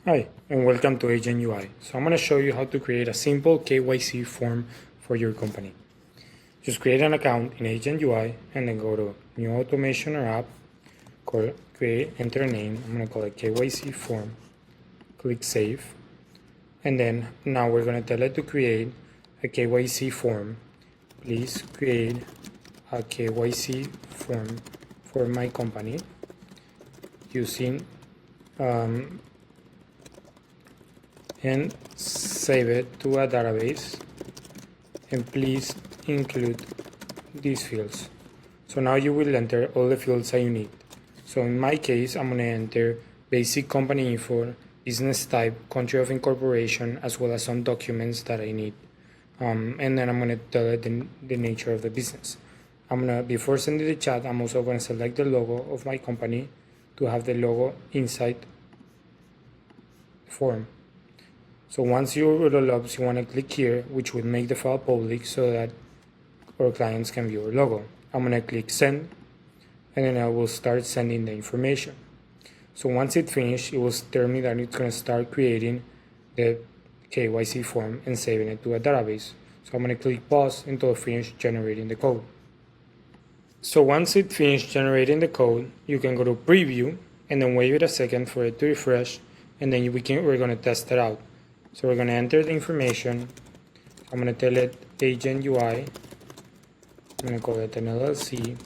Hi, and welcome to Agent UI. So I'm going to show you how to create a simple KYC form for your company. Just create an account in Agent UI and then go to New Automation or App, create, enter a name. I'm going to call it KYC form. Click Save. And then now we're going to tell it to create a KYC form. Please create a KYC form for my company using and save it to a database, and please include these fields. So now you will enter all the fields that you need. So in my case, I'm going to enter basic company info, business type, country of incorporation, as well as some documents that I need. And then I'm going to tell it the nature of the business. Before sending the chat, I'm also going to select the logo of my company to have the logo inside the form. So once you roll up, you want to click here, which will make the file public so that our clients can view our logo. I'm going to click send, and then I will start sending the information. So once it's finished, it will tell me that it's going to start creating the KYC form and saving it to a database. So I'm going to click pause until it finishes generating the code. So once it finished generating the code, you can go to preview and then wait a second for it to refresh, and then we're going to test it out. So we're going to enter the information. I'm going to tell it Agent UI. I'm going to call it an LLC,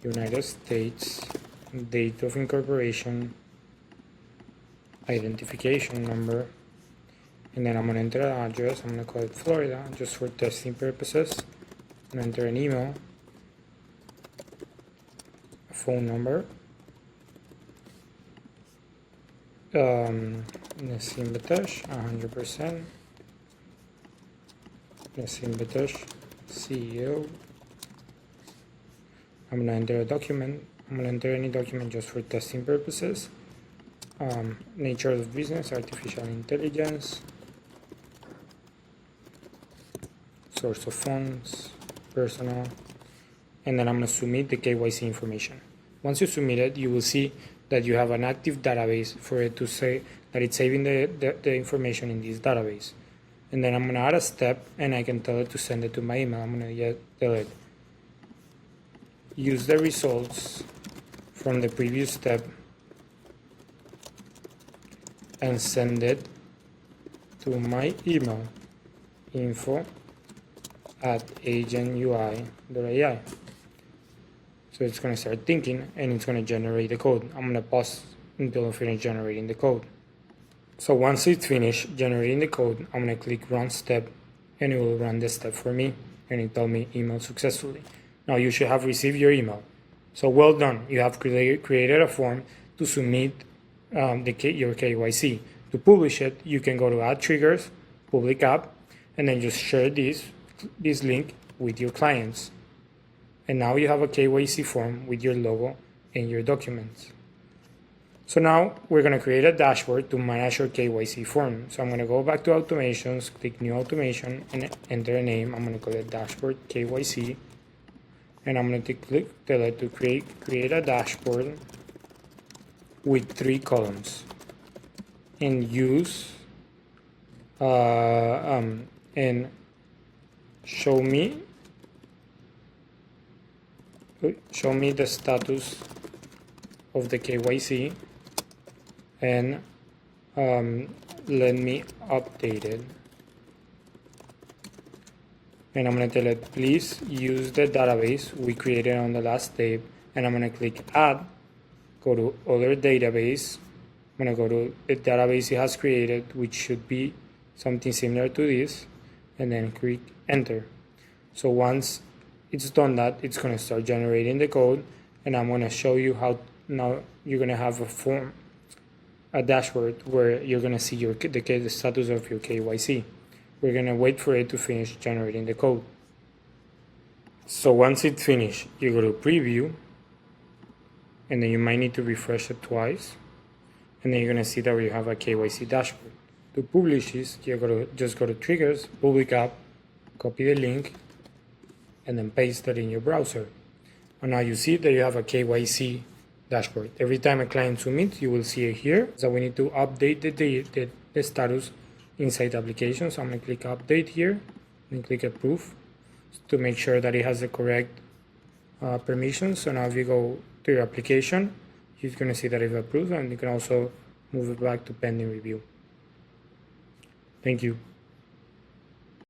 United States, date of incorporation, identification number, and then I'm going to enter an address. I'm going to call it Florida just for testing purposes. I'm going to enter an email, a phone number, Nassim Batash, 100%. Nassim Batash, CEO. I'm going to enter a document. I'm going to enter any document just for testing purposes. Nature of business, artificial intelligence. Source of funds, personal. And then I'm going to submit the KYC information. Once you submit it, you will see that you have an active database for it to say that it's saving the information in this database. And then I'm going to add a step, and I can tell it to send it to my email. I'm going to tell it, use the results from the previous step and send it to my email, info@agentui.ai. So it's going to start thinking, and it's going to generate the code. I'm going to pause until I finish generating the code. So once it's finished generating the code, I'm going to click run step, and it will run the step for me, and it tells me email successfully. Now you should have received your email. So well done. You have created a form to submit your KYC. To publish it, you can go to add triggers, public app, and then just share this link with your clients. And now you have a KYC form with your logo and your documents. So now we're going to create a dashboard to manage your KYC form. So I'm going to go back to automations, click new automation, and enter a name. I'm going to call it dashboard KYC. And I'm going to tell it to create a dashboard with 3 columns. And use and show me the status of the KYC, and let me update it. And I'm going to tell it, please use the database we created on the last step, and I'm going to click add, go to other database. I'm going to go to the database it has created, which should be something similar to this, and then click enter. So once it's done that, it's going to start generating the code, and I'm going to show you how now you're going to have a dashboard where you're going to see the status of your KYC. We're going to wait for it to finish generating the code. So once it's finished, you go to preview, and then you might need to refresh it twice, and then you're going to see that we have a KYC dashboard. To publish this, just go to triggers, public app, copy the link, and then paste it in your browser. And now you see that you have a KYC dashboard. Every time a client submits, you will see it here. So we need to update the status inside the application. So I'm going to click update here and click approve to make sure that it has the correct permissions. So now if you go to your application, you're going to see that it's approved, and you can also move it back to pending review. Thank you.